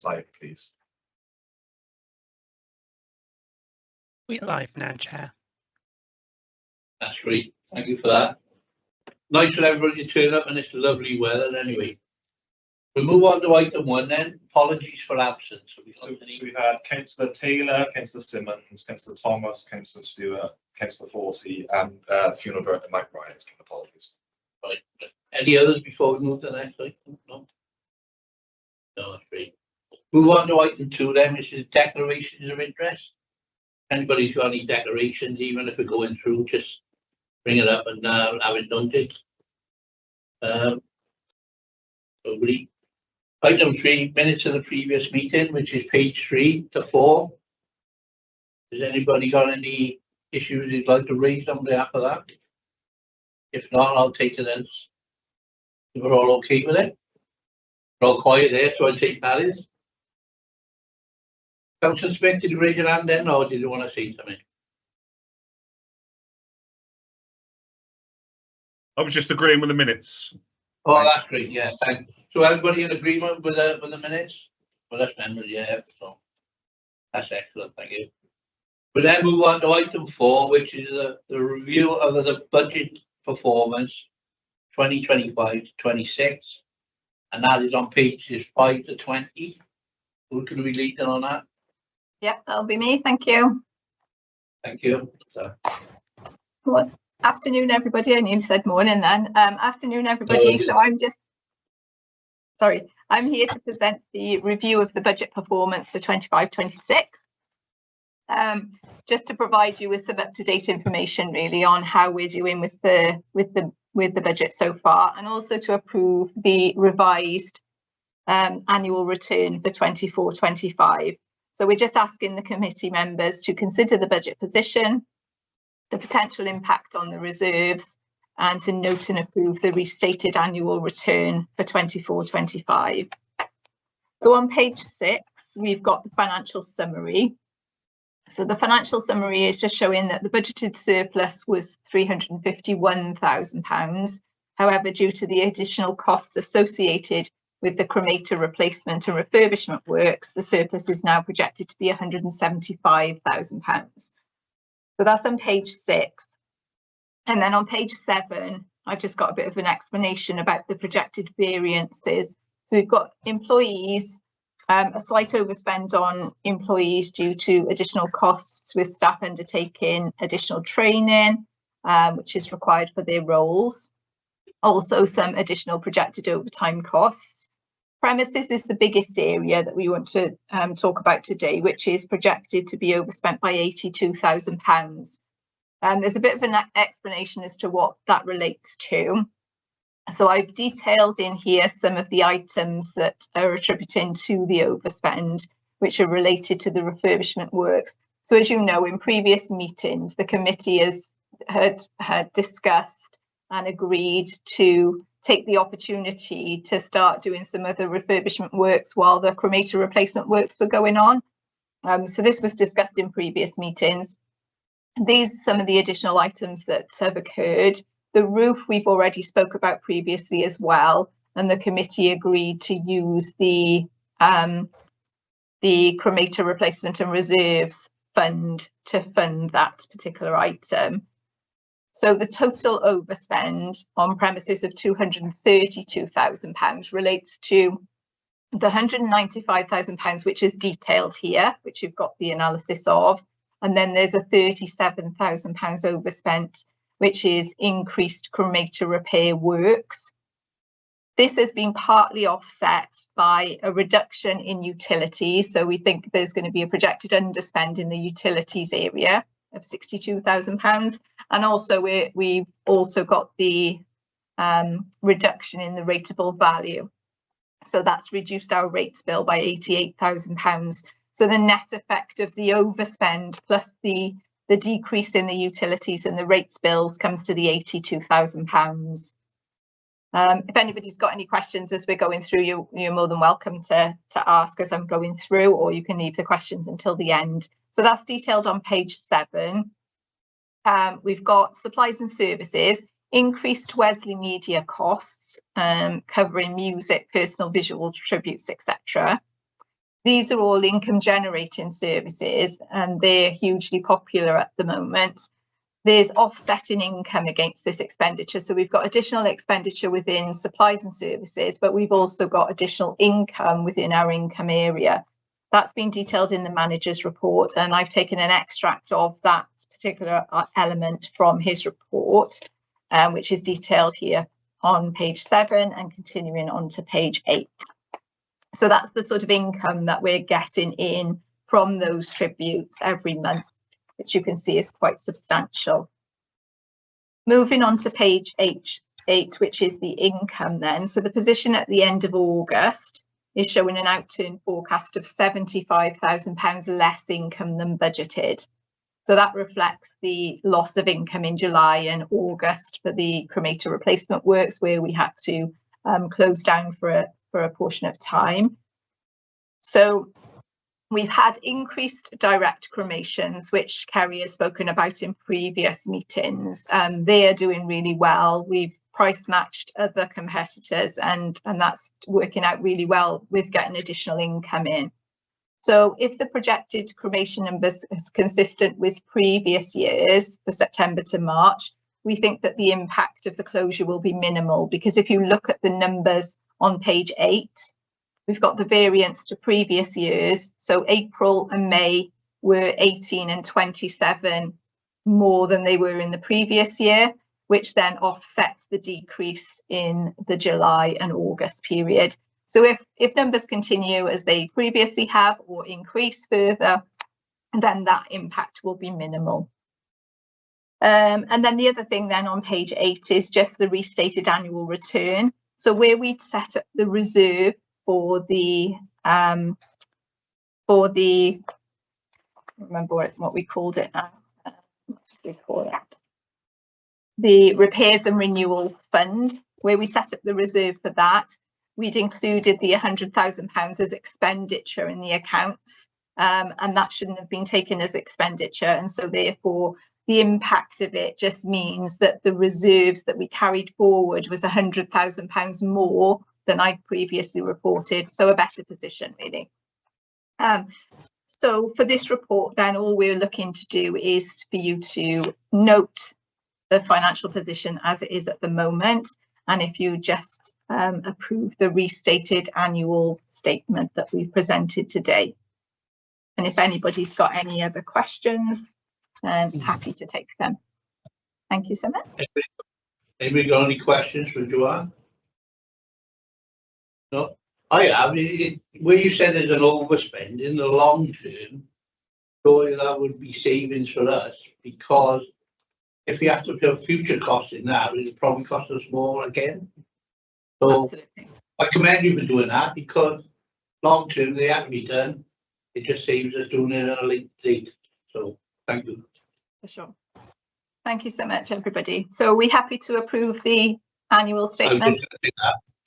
slide, please. We're live now, Chair. That's great. Thank you for that. Nice for everybody to turn up and it's lovely weather anyway. We'll move on to item 1 then. Apologies for absence. So we had Councillor Taylor, Councillor Simmons, Councillor Thomas, Councillor Stewart, Councillor Forsey, and Funeral Director Mike Ryan's. Apologies. Right. Any others before we move to the next item? No? No, that's great. Move on to item 2 then, which is declarations of interest. Anybody's got any declarations, even if we're going through, just bring it up and have it noted. Nobody. Item 3, minutes of the previous meeting, which is page 3 to 4. Has anybody got any issues you'd like to raise on behalf of that? If not, I'll take it as we're all okay with it. We're all quiet there, so I take that as. Councillor Smith, did you raise your hand then, or did you want to say something? I was just agreeing with the minutes. Oh, that's great. Yeah, thanks. So everybody in agreement with the minutes? Well, that's members, yeah. So that's excellent. Thank you. We then move on to item 4, which is the review of the budget performance 2025 to 26, and that is on pages 5 to 20. Who can we lead on that? Yeah, that'll be me. Thank you. Thank you. So, Good afternoon, everybody. I nearly said morning then. Afternoon, everybody. So I'm here to present the review of the budget performance for 25-26. Just to provide you with some up-to-date information, really, on how we're doing with the budget so far, and also to approve the revised annual return for 24-25. So we're just asking the committee members to consider the budget position, the potential impact on the reserves, and to note and approve the restated annual return for 24-25. So on page 6, we've got the financial summary. So the financial summary is just showing that the budgeted surplus was £351,000. However, due to the additional costs associated with the cremator replacement and refurbishment works, the surplus is now projected to be £175,000. So that's on page 6. And then on page 7, I've just got a bit of an explanation about the projected variances. So we've got employees, a slight overspend on employees due to additional costs with staff undertaking additional training, which is required for their roles. Also, some additional projected overtime costs. Premises is the biggest area that we want to talk about today, which is projected to be overspent by £82,000. There's a bit of an explanation as to what that relates to. So I've detailed in here some of the items that are attributing to the overspend, which are related to the refurbishment works. So as you know, in previous meetings, the committee had discussed and agreed to take the opportunity to start doing some other refurbishment works while the cremator replacement works were going on. So this was discussed in previous meetings. These are some of the additional items that have occurred. The roof we've already spoke about previously as well, and the committee agreed to use the cremator replacement and reserves fund to fund that particular item. So the total overspend on premises of £232,000 relates to the £195,000, which is detailed here, which you've got the analysis of. And then there's a £37,000 overspent, which is increased cremator repair works. This has been partly offset by a reduction in utilities. So we think there's going to be a projected underspend in the utilities area of £62,000. And also we've also got the reduction in the rateable value. So that's reduced our rates bill by £88,000. So the net effect of the overspend plus the decrease in the utilities and the rates bills comes to the £82,000. If anybody's got any questions as we're going through, you're more than welcome to ask as I'm going through, or you can leave the questions until the end. So that's detailed on page 7. We've got supplies and services, increased Wesley media costs, covering music, personal visual tributes, etc. These are all income generating services and they're hugely popular at the moment. There's offsetting income against this expenditure. So we've got additional expenditure within supplies and services, but we've also got additional income within our income area. That's been detailed in the manager's report, and I've taken an extract of that particular element from his report, which is detailed here on page 7 and continuing on to page 8. So that's the sort of income that we're getting in from those tributes every month, which you can see is quite substantial. Moving on to page 8, which is the income then. So the position at the end of August is showing an outturn forecast of £75,000 less income than budgeted. So that reflects the loss of income in July and August for the cremator replacement works, where we had to close down for a portion of time. So we've had increased direct cremations, which Kerry has spoken about in previous meetings. They are doing really well. We've price matched other competitors and that's working out really well with getting additional income in. So if the projected cremation numbers is consistent with previous years for September to March, we think that the impact of the closure will be minimal, because if you look at the numbers on page 8, we've got the variance to previous years. So April and May were 18 and 27 more than they were in the previous year, which then offsets the decrease in the July and August period. So if numbers continue as they previously have or increase further, then that impact will be minimal. And then the other thing then on page 8 is just the restated annual return. So where we'd set up the reserve for the I remember what we called it now. What did we call it? The repairs and renewal fund, where we set up the reserve for that. We'd included the £100,000 as expenditure in the accounts, and that shouldn't have been taken as expenditure. And so therefore, the impact of it just means that the reserves that we carried forward was £100,000 more than I'd previously reported. So a better position, really. So for this report, then all we're looking to do is for you to note the financial position as it is at the moment, and if you just approve the restated annual statement that we've presented today. And if anybody's got any other questions, then happy to take them. Thank you so much. Anybody got any questions for Joanne? No, I have. Where you said there's an overspend in the long term, surely that would be savings for us, because if we have to put future costs in now, it'll probably cost us more again. So absolutely. I commend you for doing that, because long term they have to be done. It just saves us doing it at a late date. So thank you. For sure. Thank you so much, everybody. So are we happy to approve the annual statement?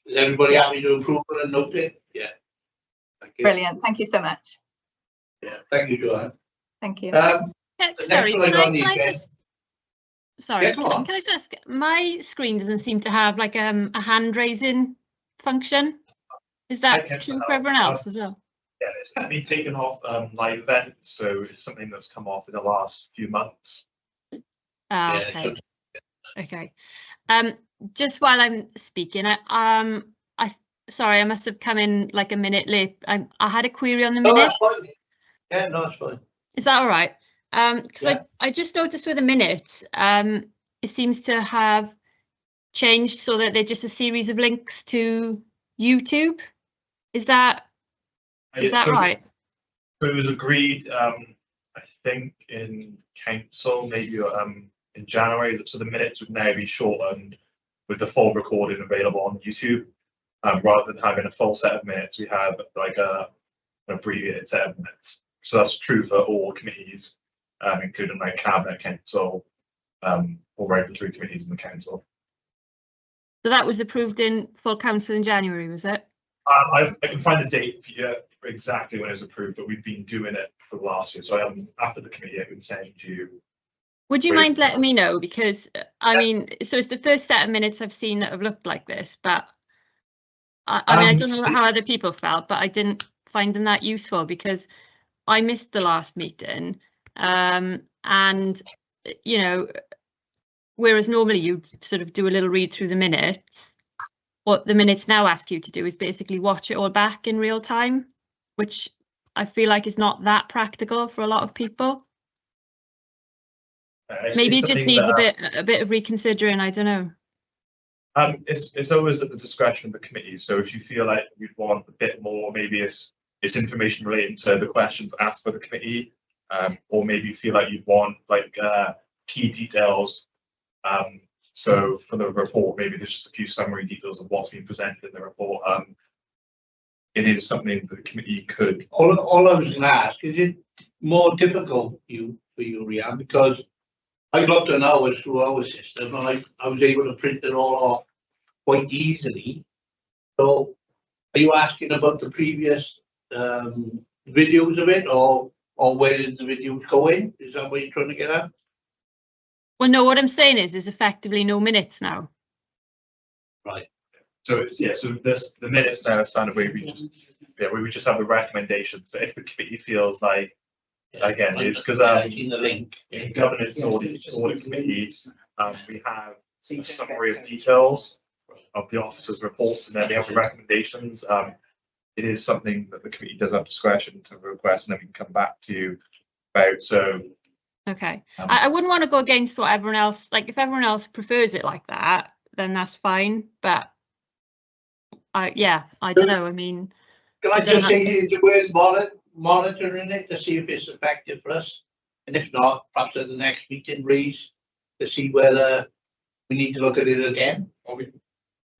Is everybody happy to approve it and note it? Yeah. Thank you. Brilliant. Thank you so much. Yeah. Thank you, Joanne. Thank you. Sorry, can I just... Sorry, yeah, can I just ask, my screen doesn't seem to have like a hand raising function. Is that true for everyone else as well? Yeah, it's been taken off live event, so it's something that's come off in the last few months. Okay. Okay. Just while I'm speaking, sorry, I must have come in like a minute late. I had a query on the minutes. That's fine. Yeah, no, it's fine. Is that all right? Because I just noticed with the minutes, it seems to have changed so that they're just a series of links to YouTube. Is that right? So it was agreed, I think, in council, maybe in January. So the minutes would now be shortened with the full recording available on YouTube. Rather than having a full set of minutes, we have like an abbreviated set of minutes. So that's true for all committees, including like cabinet, council, or regulatory committees in the council. So that was approved in full council in January, was it? I can find the date for exactly when it was approved, but we've been doing it for the last year. So after the committee, I can send you. Would you mind letting me know? Because I mean, so it's the first set of minutes I've seen that have looked like this, but I mean, I don't know how other people felt, but I didn't find them that useful, because I missed the last meeting, and you know, whereas normally you'd sort of do a little read through the minutes, what the minutes now ask you to do is basically watch it all back in real time, which I feel like is not that practical for a lot of people. Maybe it just needs a bit of reconsidering. I don't know. It's always at the discretion of the committee. So if you feel like you'd want a bit more, maybe it's information relating to the questions asked by the committee, or maybe you feel like you'd want like key details. So for the report, maybe there's just a few summary details of what's been presented in the report. It is something that the committee could. All I was going to ask, is it more difficult for you, Rhian, because I looked at ours through our system and I was able to print it all off quite easily. So are you asking about the previous videos of it, or where did the videos go in? Is that what you're trying to get at? Well, no, what I'm saying is there's effectively no minutes now. Right. So it's, yeah, so this the minutes now standard where we just have the recommendations. So if the committee feels like, again, it's because in the link in governance and audit committees, we have a summary of details of the officers' reports, and then we have the recommendations. It is something that the committee does have discretion to request, and then we can come back to you about. So okay, I wouldn't want to go against what everyone else, like if everyone else prefers it like that, then that's fine. But yeah, I don't know. I mean, can I just say it's worth monitoring it to see if it's effective for us, and if not, perhaps at the next meeting, raise to see whether we need to look at it again. Or can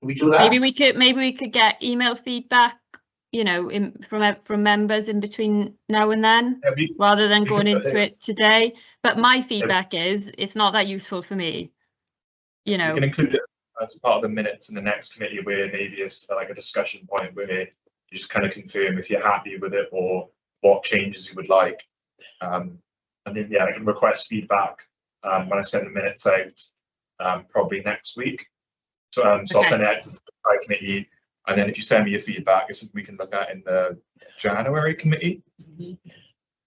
we do that? Maybe we could get email feedback, you know, from members in between now and then, rather than going into it today. But my feedback is it's not that useful for me. You know, you can include it as part of the minutes in the next committee, where maybe it's like a discussion point where you just kind of confirm if you're happy with it or what changes you would like. And then yeah, I can request feedback when I send the minutes out, probably next week. So, so I'll send it out to the committee, and then if you send me your feedback, it's something we can look at in the January committee.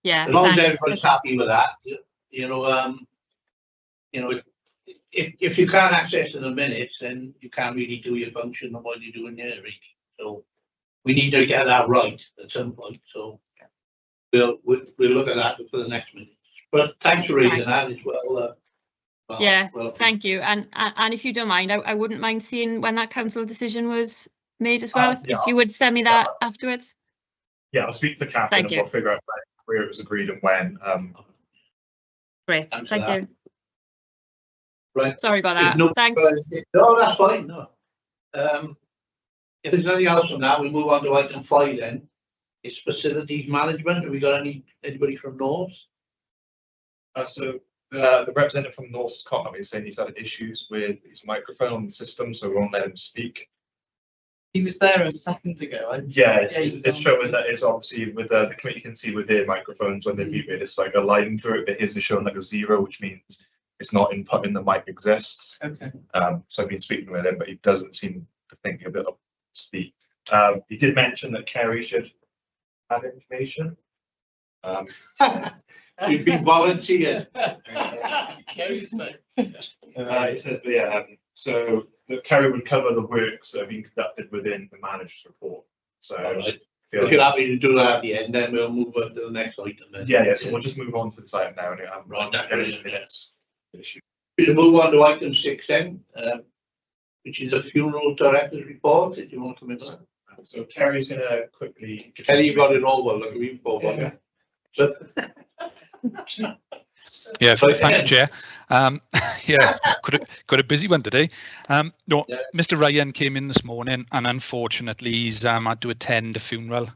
Yeah, as long as everybody's happy with that, you know, if you can't access the minutes, then you can't really do your function of what you're doing there, really. So we need to get that right at some point. So we'll look at that for the next minute. But thanks for reading that as well. Yeah, thank you. And if you don't mind, I wouldn't mind seeing when that council decision was made as well. If you would send me that afterwards. Yeah, I'll speak to Catherine and we'll figure out where it was agreed and when. Great, thank you. Right. Sorry about that. No, thanks. No, that's fine. No. If there's nothing else from that, we move on to item 5 then. It's facilities management. Have we got anybody from North? So the representative from North's comment is saying he's had issues with his microphone system, so we won't let him speak. He was there a second ago. Yeah, it's showing that it's obviously with the committee can see with their microphones when they're muted, it's like a line through it, but his is showing like a 0, which means it's not inputting the mic exists. Okay. So I've been speaking with him, but he doesn't seem to think a bit of speak. He did mention that Kerry should have information. You've been volunteered. Kerry's mate. It says, yeah, so that Kerry would cover the works that have been conducted within the manager's report. So right. If you're happy to do that at the end, then we'll move on to the next item. Then. Yeah, so we'll just move on to the item now, and right, minutes. We'll move on to item 6 then, which is a funeral director's report. Did you want to come in? So Kerry's going to quickly. Kerry, you got it all well. Look at me for one. Yeah, thank you, Chair. Yeah, got a busy one today. Mr. Ryan came in this morning, and unfortunately, he's had to attend a funeral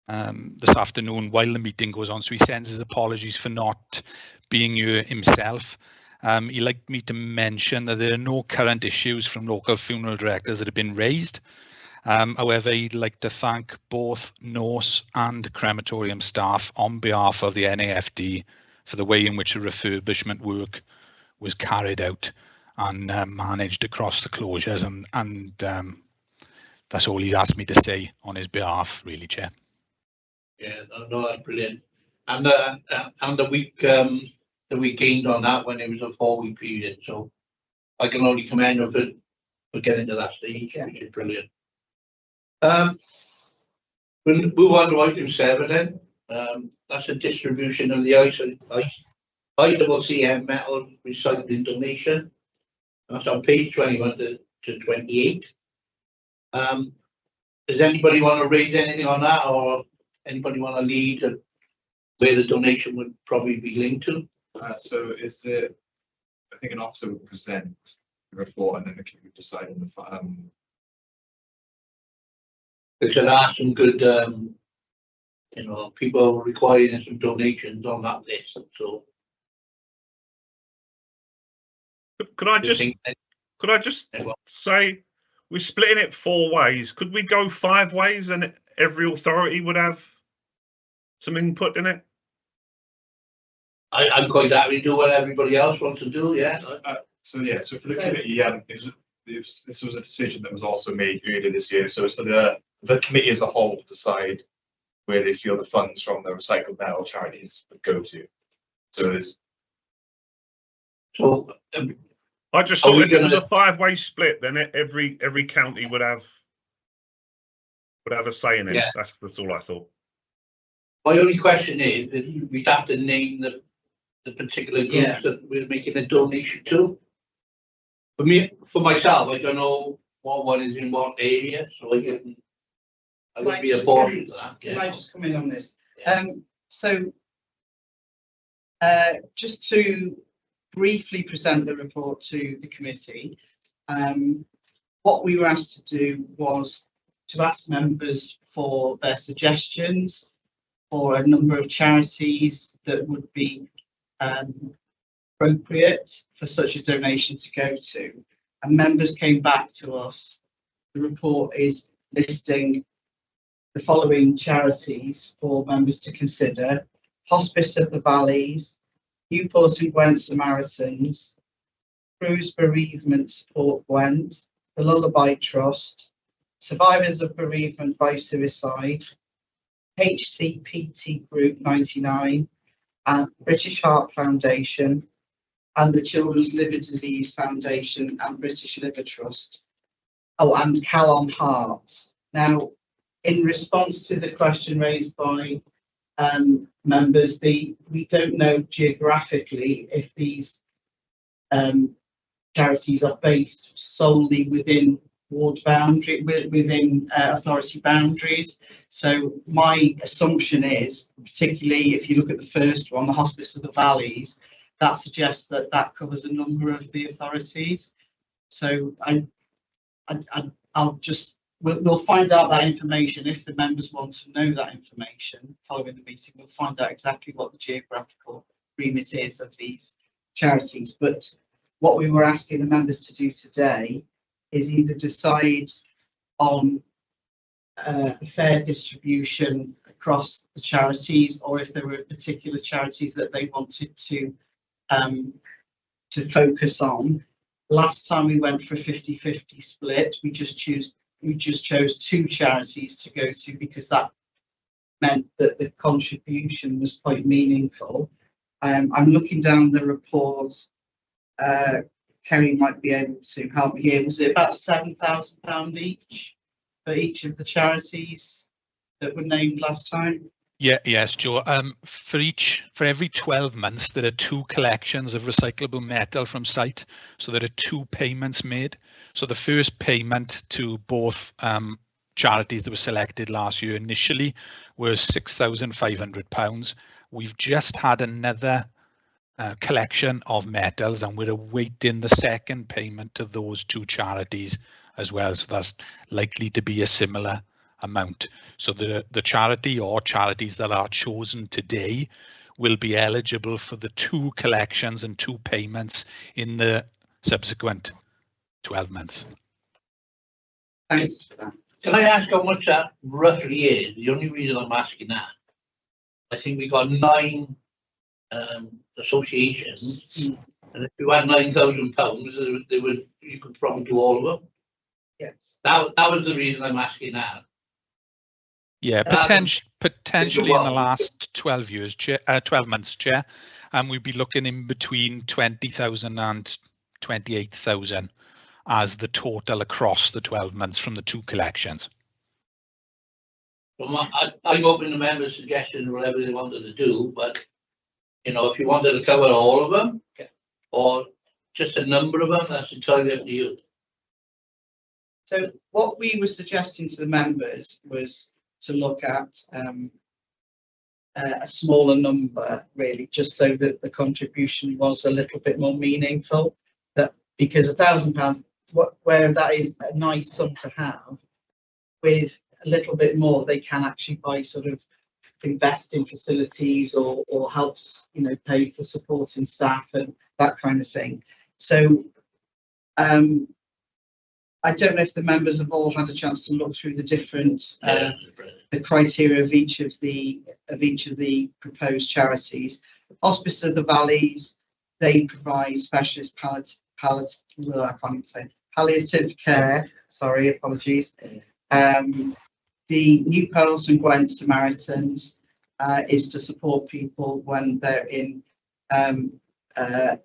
this afternoon while the meeting goes on. So he sends his apologies for not being here himself. He'd like me to mention that there are no current issues from local funeral directors that have been raised. However, he'd like to thank both Norse and crematorium staff on behalf of the NAFD for the way in which the refurbishment work was carried out and managed across the closures, and that's all he's asked me to say on his behalf, really, Chair. Yeah, no, that's brilliant. And the week that we gained on that when it was a 4-week period. So I can only commend them for getting to that stage, which is brilliant. We'll move on to item 7 then. That's a distribution of the ICCM metal recycling donation. That's on page 21 to 28. Does anybody want to raise anything on that, or anybody want to lead where the donation would probably be linked to? So is it, I think an officer would present the report and then the committee would decide on the Because there are some good, people requiring some donations on that list. So Could I just say we're splitting it 4 ways? Could we go 5 ways and every authority would have some input in it? I'm quite happy to do what everybody else wants to do. Yeah. So for the committee, this was a decision that was also made earlier this year. So it's for the committee as a whole to decide where they feel the funds from the recycled metal charities would go to. I just thought if it was a 5-way split, then every county would have a say in it. Yeah. That's all I thought. My only question is that we'd have to name the particular groups that we're making a donation to. For myself, I don't know what one is in what area, so I would be aborted to that. Can I just come in on this? Just to briefly present the report to the committee, what we were asked to do was to ask members for their suggestions for a number of charities that would be appropriate for such a donation to go to. And members came back to us. The report is listing the following charities for members to consider: Hospice of the Valleys, Newport and Gwent Samaritans, Crew's Bereavement Support Gwent, the Lullaby Trust, Survivors of Bereavement by Suicide, HCPT Group 99, and British Heart Foundation, and the Children's Liver Disease Foundation and British Liver Trust. Oh, and Calon Hearts. Now, in response to the question raised by members, we don't know geographically if these charities are based solely within ward boundary, within authority boundaries. So my assumption is, particularly if you look at the first one, the Hospice of the Valleys, that suggests that covers a number of the authorities. So we'll find out that information if the members want to know that information following the meeting. We'll find out exactly what the geographical remit is of these charities. But what we were asking the members to do today is either decide on a fair distribution across the charities, or if there were particular charities that they wanted to focus on. Last time we went for a 50-50 split. We just chose 2 charities to go to because that meant that the contribution was quite meaningful. I'm looking down the report. Kerry might be able to help me here. Was it about £7,000 each for each of the charities that were named last time? Yes, Joe. For every 12 months, there are 2 collections of recyclable metal from site. So there are 2 payments made. So the first payment to both charities that were selected last year initially was £6,500. We've just had another collection of metals, and we're awaiting the second payment to those 2 charities as well. So that's likely to be a similar amount. So the charity or charities that are chosen today will be eligible for the 2 collections and 2 payments in the subsequent 12 months. Thanks for that. Can I ask how much that roughly is? The only reason I'm asking that, I think we got 9 associations, and if you had £9,000, you could probably do all of them. Yes. That was the reason I'm asking that. Yeah, potentially in the last 12 years, 12 months, Chair, and we'd be looking in between 20,000 and 28,000 as the total across the 12 months from the two collections. Well, I'm open to members' suggestions, whatever they wanted to do, but you know, if you wanted to cover all of them, or just a number of them, that's entirely up to you. So what we were suggesting to the members was to look at a smaller number, really, just so that the contribution was a little bit more meaningful. That because £1,000, where that is a nice sum to have, with a little bit more, they can actually buy sort of invest in facilities or help, you know, pay for supporting staff and that kind of thing. So I don't know if the members have all had a chance to look through the different the criteria of each of the proposed charities. Hospice of the Valleys, they provide specialist palliative care. Sorry, apologies. The Newport and Gwent Samaritans is to support people when they're in a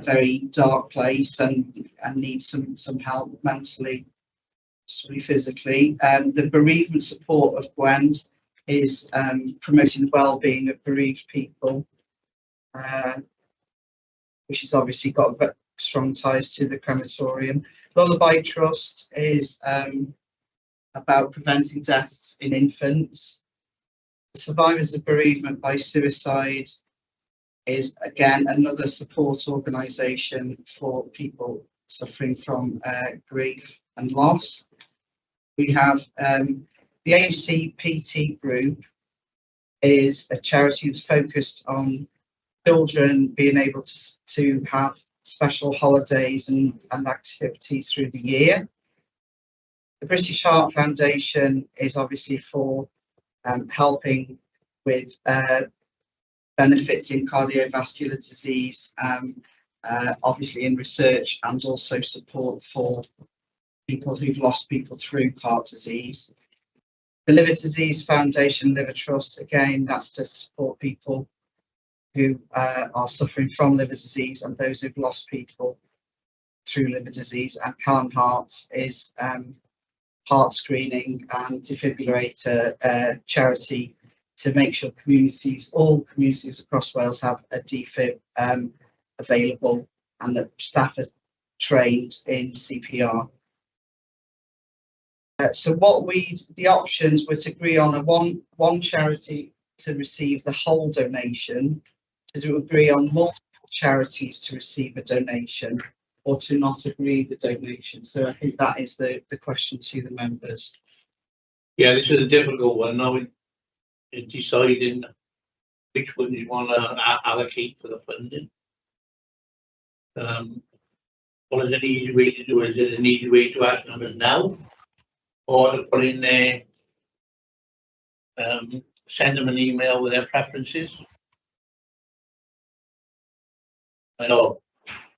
very dark place and need some help mentally, physically. The bereavement support of Gwent is promoting the well-being of bereaved people, which has obviously got strong ties to the crematorium. Lullaby Trust is about preventing deaths in infants. The Survivors of Bereavement by Suicide is again another support organisation for people suffering from grief and loss. We have the ACPT group is a charity that's focused on children being able to have special holidays and activities through the year. The British Heart Foundation is obviously for helping with benefits in cardiovascular disease, obviously in research, and also support for people who've lost people through heart disease. The Liver Disease Foundation, Liver Trust, again, that's to support people who are suffering from liver disease and those who've lost people through liver disease. And Callan Hearts is heart screening and defibrillator charity to make sure all communities across Wales have a defib available and that staff are trained in CPR. So the options were to agree on one charity to receive the whole donation, to agree on multiple charities to receive a donation, or to not agree the donation. So I think that is the question to the members. Yeah, this is a difficult one. Now in deciding which ones you want to allocate for the funding. What is an easy way to do it? Is it an easy way to ask numbers now? Or to put in there, send them an email with their preferences? I know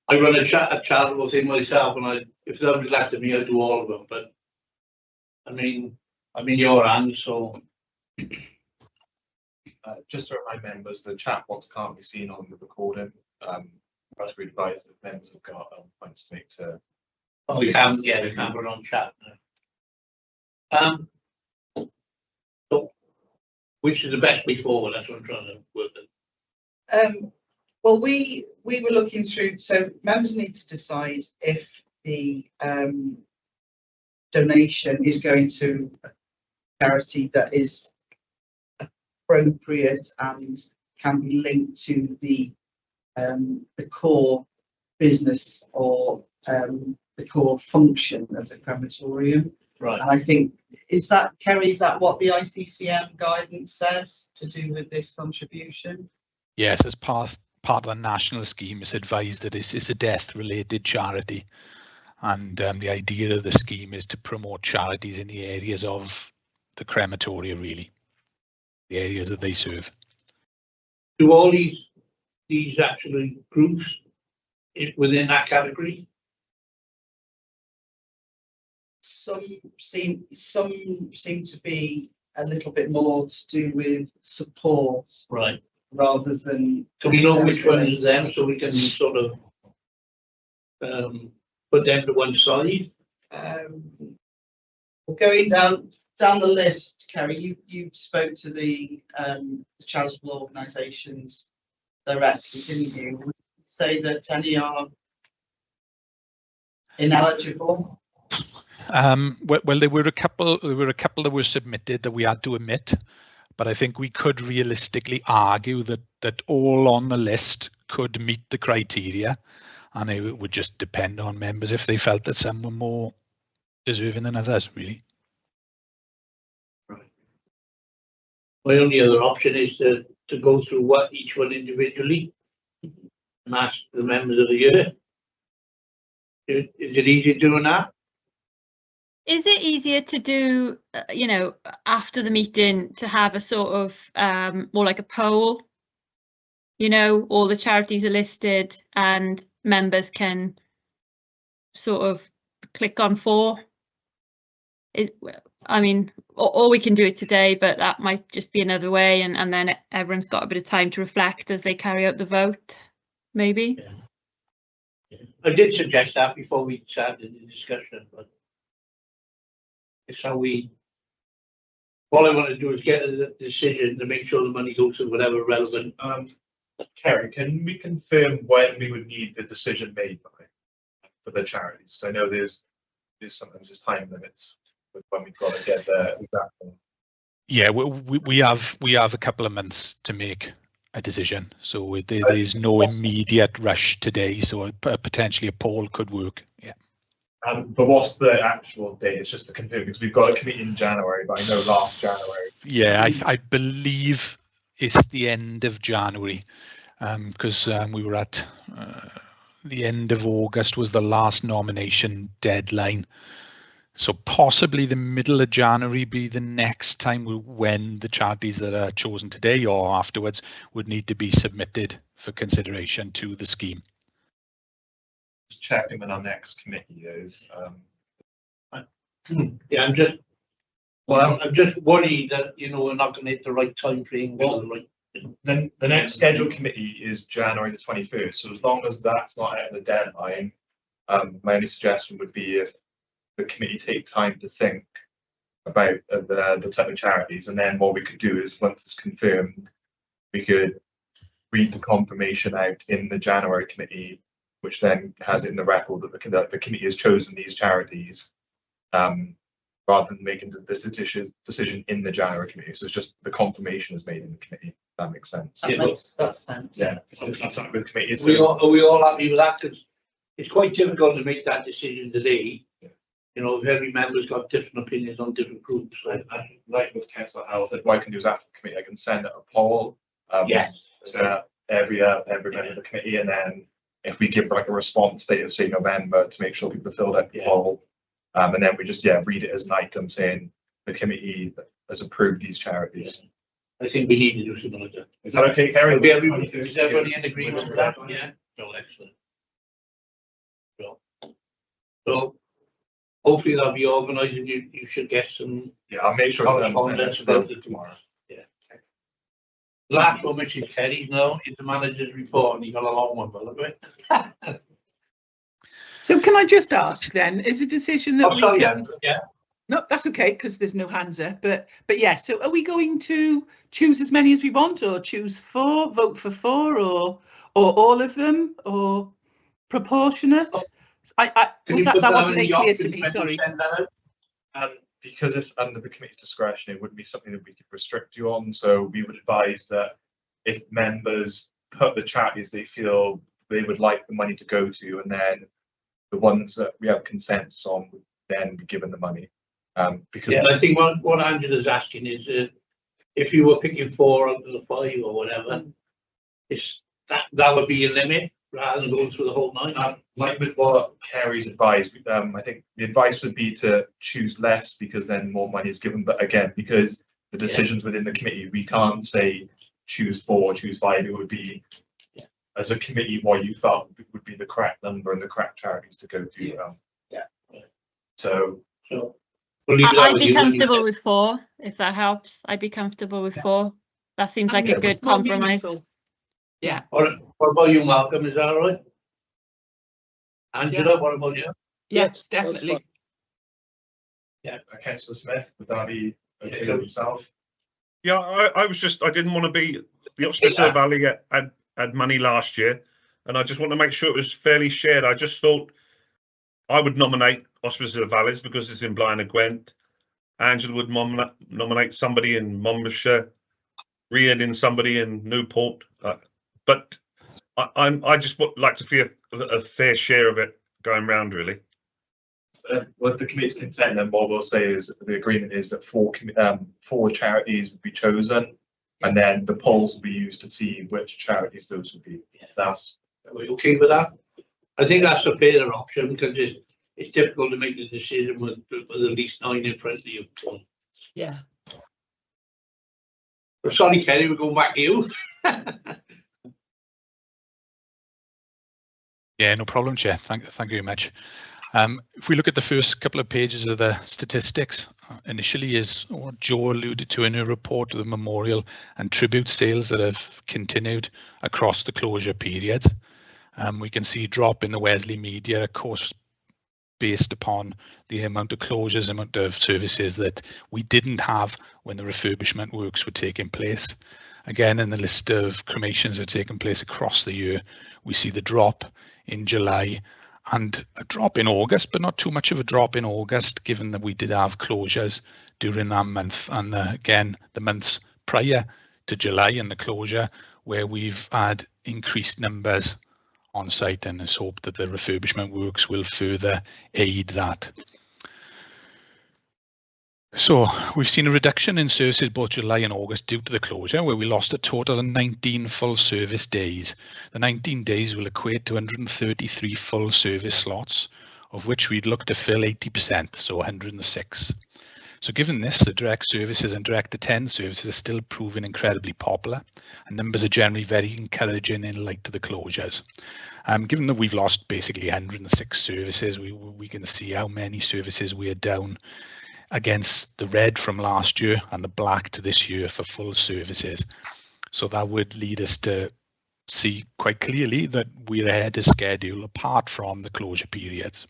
I run a charitable thing myself, and if somebody's left to me, I do all of them. But I mean, I'm in your hands, so. Just to remind members, the chat box can't be seen on the recording. As we advise, if members have got points to make to. Oh, we can, yeah, we can put it on chat now. So, which is the best way forward? That's what I'm trying to work at. Well, we were looking through, so members need to decide if the donation is going to a charity that is appropriate and can be linked to the core business or the core function of the crematorium. Right. And I think, Kerry, is that what the ICCM guidance says to do with this contribution? Yes, as part of the national scheme, it's advised that it's a death-related charity, and the idea of the scheme is to promote charities in the areas of the crematoria, really, the areas that they serve. Do all these actually groups within that category? Some seem to be a little bit more to do with support, Right. rather than. So we know which one is them, so we can sort of put them to one side. Going down the list, Kerry, you spoke to the charitable organisations directly, didn't you? Would you say that any are ineligible? Well, there were a couple that were submitted that we had to omit, but I think we could realistically argue that all on the list could meet the criteria, and it would just depend on members if they felt that some were more deserving than others, really. Right. My only other option is to go through each one individually and ask the members of the year. Is it easy doing that? Is it easier to do, you know, after the meeting to have a sort of more like a poll? You know, all the charities are listed and members can sort of click on for. I mean, or we can do it today, but that might just be another way, and then everyone's got a bit of time to reflect as they carry out the vote, maybe. Yeah. I did suggest that before we started the discussion, but it's how all I want to do is get a decision to make sure the money goes to whatever relevant. Kerry, can we confirm when we would need the decision made by for the charities? So I know there's sometimes there's time limits with when we've got to get the exact one. Yeah, we have a couple of months to make a decision, so there's no immediate rush today. So potentially a poll could work. Yeah. But what's the actual date? It's just to confirm, because we've got a committee in January, but I know last January. Yeah, I believe it's the end of January, because we were at the end of August was the last nomination deadline. So possibly the middle of January be the next time when the charities that are chosen today or afterwards would need to be submitted for consideration to the scheme. Checking when our next committee is. Yeah, I'm just worried that we're not going to hit the right time frame. Then the next scheduled committee is January the 21st. So as long as that's not at the deadline, my only suggestion would be if the committee take time to think about the type of charities, and then what we could do is once it's confirmed, we could read the confirmation out in the January committee, which then has it in the record that the committee has chosen these charities, rather than making the decision in the January committee. So it's just the confirmation is made in the committee. If that makes sense. That makes sense. Yeah, that's something with committees. Are we all happy with that? Because it's quite difficult to make that decision today. Yeah. Every member's got different opinions on different groups. Right? Like with Councillor Howell said, what I can do is after the committee, I can send out a poll. Yes. To every member of the committee, and then if we give like a response date of say November to make sure people filled out the poll, and then we just read it as an item saying the committee has approved these charities. I think we need to do something like that. Is that okay, Kerry? Is everybody in agreement with that? Yeah. No, excellent. So hopefully that'll be organised, and you should get some. Yeah, I'll make sure correspondence about it tomorrow. Yeah. Last one, which is Kerry's now, is the manager's report, and you got a long one, by the way. So can I just ask then, is a decision that we can... Yeah. No, that's okay, because there's no hands up, but yeah, so are we going to choose as many as we want, or choose 4, vote for 4, or all of them, or proportionate? That wasn't made clear to me, sorry. Because it's under the committee's discretion, it wouldn't be something that we could restrict you on. So we would advise that if members put the charities they feel they would like the money to go to, and then the ones that we have consensus on would then be given the money. Because I think what Angela's asking is if you were picking 4 out of the 5 or whatever, that would be a limit rather than going through the whole 9. Like with what Kerry's advised, I think the advice would be to choose less because then more money is given. But again, because the decisions within the committee, we can't say choose 4, choose 5. It would be as a committee what you felt would be the correct number and the correct charities to go to. So We'll leave that I'd with be you when you comfortable say- with 4, if that helps. I'd be comfortable with 4. That seems like Yeah, a good It's more compromise. meaningful. Yeah. What about you, Malcolm? Is that all right? Angela, what about you? Yes, that's definitely. Councillor Smith, would that be okay Yeah. with yourself? Yeah, I didn't want to be, the Hospital Valley had money last year, and I just want to make sure it was fairly shared. I just thought I would nominate Hospital Valleys because it's in Blaen and Gwent. Angela would nominate somebody in Monmouthshire, Rheod in somebody in Newport. But I just would like to feel a fair share of it going round, really. With the committee's consent, then what we'll say is the agreement is that 4 charities would be chosen, and then the polls will be used to see which charities those would be. That's Are we okay with that? I think that's a fairer option because it's difficult to make the decision with at least 9 in front of you. Yeah. Sorry, Kelly, we're going back to you. Yeah, no problem, Chair. Thank you very much. If we look at the first couple of pages of the statistics, initially is what Joe alluded to in her report, the memorial and tribute sales that have continued across the closure period. We can see a drop in the Wesley media, of course, based upon the amount of closures, amount of services that we didn't have when the refurbishment works were taking place. Again, in the list of cremations that are taking place across the year, we see the drop in July and a drop in August, but not too much of a drop in August, given that we did have closures during that month. And again, the months prior to July and the closure, where we've had increased numbers on site, and it's hoped that the refurbishment works will further aid that. So we've seen a reduction in services both July and August due to the closure, where we lost a total of 19 full service days. The 19 days will equate to 133 full service slots, of which we'd look to fill 80%, so 106. So given this, the direct services and direct attend services are still proving incredibly popular, and numbers are generally very encouraging in light of the closures. Given that we've lost basically 106 services, we can see how many services we are down against the red from last year and the black to this year for full services. So that would lead us to see quite clearly that we're ahead of schedule apart from the closure periods.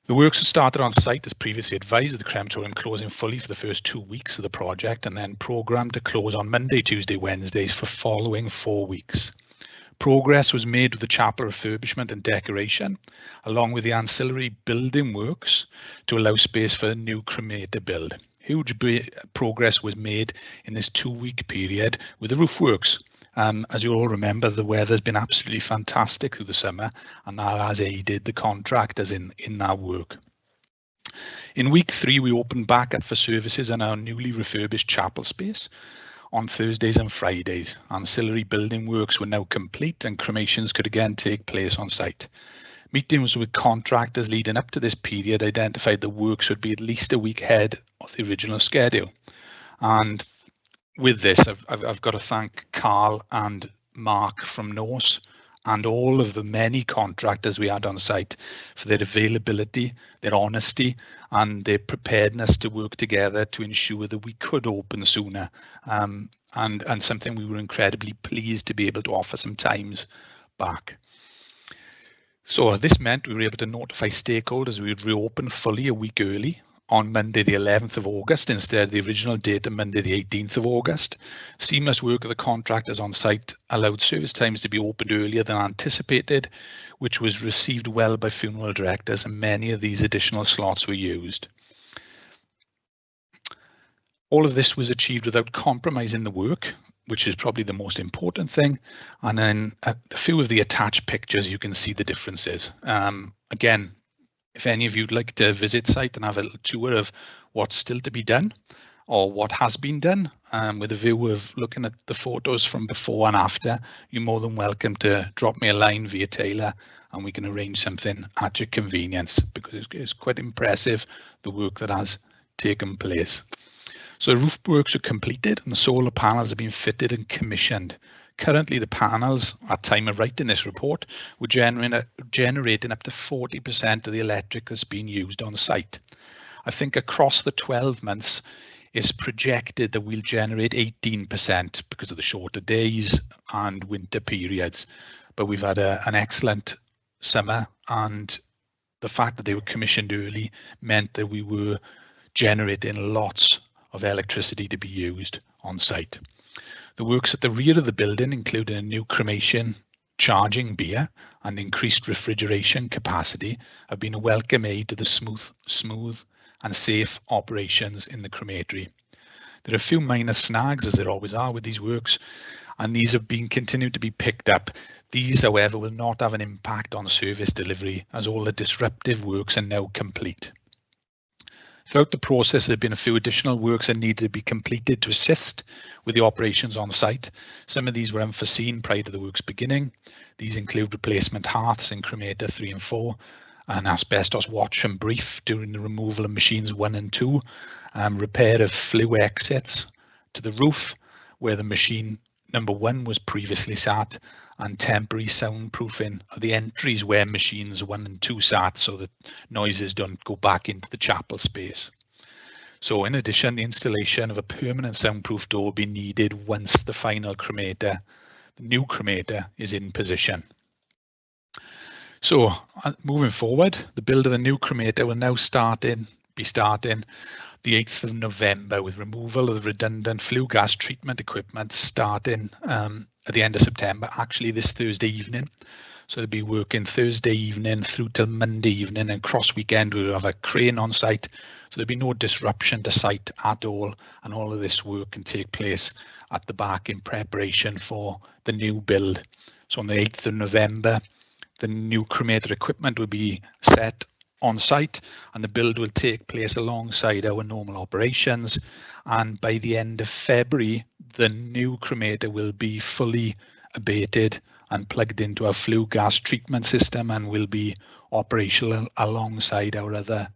The works have started on site as previously advised, with the crematorium closing fully for the first 2 weeks of the project and then programmed to close on Monday, Tuesday, Wednesdays for following 4 weeks. Progress was made with the chapel refurbishment and decoration, along with the ancillary building works to allow space for a new cremator build. Huge progress was made in this 2-week period with the roof works. As you all remember, the weather's been absolutely fantastic through the summer, and that has aided the contractors in that work. In week 3, we opened back up for services in our newly refurbished chapel space on Thursdays and Fridays. Ancillary building works were now complete and cremations could again take place on site. Meetings with contractors leading up to this period identified the works would be at least a week ahead of the original schedule. And with this, I've got to thank Carl and Mark from Norse and all of the many contractors we had on site for their availability, their honesty, and their preparedness to work together to ensure that we could open sooner, and something we were incredibly pleased to be able to offer some times back. So this meant we were able to notify stakeholders we would reopen fully a week early on Monday the 11th of August instead of the original date of Monday the 18th of August. Seamless work of the contractors on site allowed service times to be opened earlier than anticipated, which was received well by funeral directors, and many of these additional slots were used. All of this was achieved without compromising the work, which is probably the most important thing. And then a few of the attached pictures, you can see the differences. Again, if any of you'd like to visit site and have a little tour of what's still to be done or what has been done, with a view of looking at the photos from before and after, you're more than welcome to drop me a line via Taylor and we can arrange something at your convenience, because it's quite impressive the work that has taken place. So roof works are completed and the solar panels have been fitted and commissioned. Currently, the panels, at time of writing this report, were generating up to 40% of the electric that's being used on site. I think across the 12 months, it's projected that we'll generate 18% because of the shorter days and winter periods. But we've had an excellent summer, and the fact that they were commissioned early meant that we were generating lots of electricity to be used on site. The works at the rear of the building, including a new cremation, charging beer and increased refrigeration capacity, have been a welcome aid to the smooth and safe operations in the crematory. There are a few minor snags, as there always are with these works, and these have been continued to be picked up. These, however, will not have an impact on service delivery, as all the disruptive works are now complete. Throughout the process, there have been a few additional works that needed to be completed to assist with the operations on site. Some of these were unforeseen prior to the works beginning. These include replacement hearths in cremator 3 and 4, an asbestos watch and brief during the removal of machines 1 and 2, repair of flue exits to the roof where the machine number 1 was previously sat, and temporary soundproofing of the entries where machines 1 and 2 sat so that noises don't go back into the chapel space. So in addition, the installation of a permanent soundproof door will be needed once the final cremator, the new cremator, is in position. So moving forward, the build of the new cremator will now be starting the 8th of November, with removal of the redundant flue gas treatment equipment starting at the end of September, actually this Thursday evening. So they'll be working Thursday evening through till Monday evening, and cross weekend we'll have a crane on site. So there'll be no disruption to site at all, and all of this work can take place at the back in preparation for the new build. So on the 8th of November, the new cremator equipment will be set on site, and the build will take place alongside our normal operations, and by the end of February the new cremator will be fully abated and plugged into our flue gas treatment system and will be operational alongside our other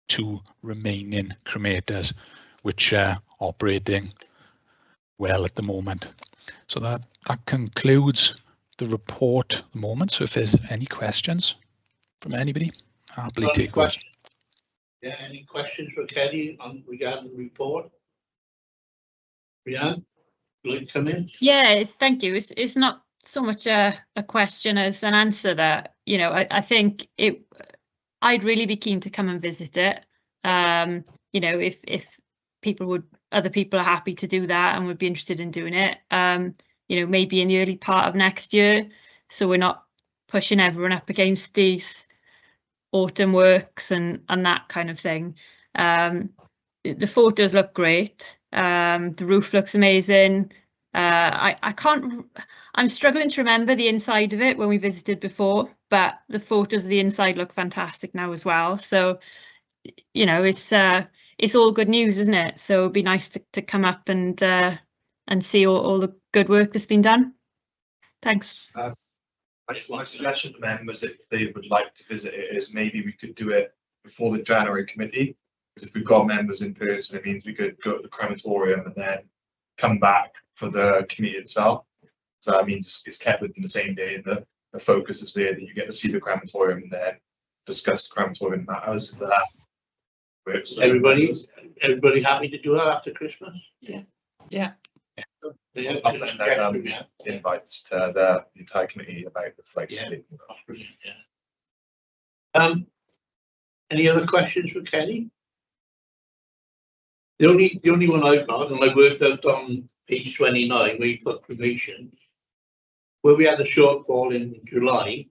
2 remaining cremators, which are operating well at the moment. So that concludes the report at the moment. So if there's any questions from anybody, I'll happily take those. Yeah, any questions for Kelly regarding the report? Brianne, would you like to come in? Yes, thank you. It's not so much a question as an answer that, you know, I think I'd really be keen to come and visit it. You know, if other people are happy to do that and would be interested in doing it, you know, maybe in the early part of next year, so we're not pushing everyone up against these autumn works and that kind of thing. The photos look great. The roof looks amazing. I'm struggling to remember the inside of it when we visited before, but the photos of the inside look fantastic now as well. So, you know, it's all good news, isn't it? So it'd be nice to come up and see all the good work that's been done. Thanks. My suggestion to members, if they would like to visit it, is maybe we could do it before the January committee, because if we've got members in person, it means we could go to the crematorium and then come back for the committee itself. So that means it's kept within the same day, and the focus is there that you get to see the crematorium and then discuss the crematorium matters. For that works. Everybody happy to do that after Christmas? Yeah. I'll send out invites to the entire committee about the flag. Yeah. Any other questions for Kelly? The only one I've got, and I worked out on page 29 where you put cremation, where we had a shortfall in July.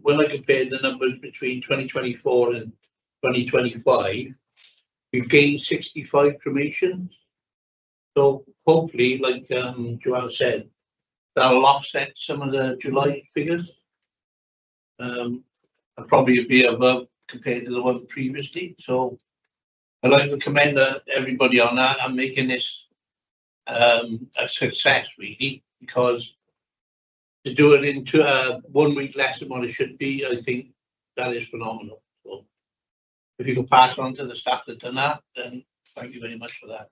When I compared the numbers between 2024 and 2025, we've gained 65 cremations. So hopefully, like Joanne said, that'll offset some of the July figures. And probably be above compared to the one previously. So I'd like to commend everybody on that and making this a success, really, because to do it into 1 week less than what it should be, I think that is phenomenal. So if you can pass on to the staff that done that, then thank you very much for that.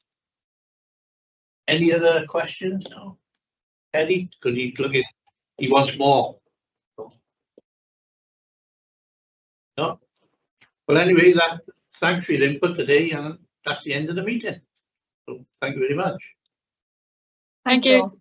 Any other questions? No. Eddie, could he look at? He wants more. No. Well, anyway, thanks for your input today, and that's the end of the meeting. So thank you very much. Thank you.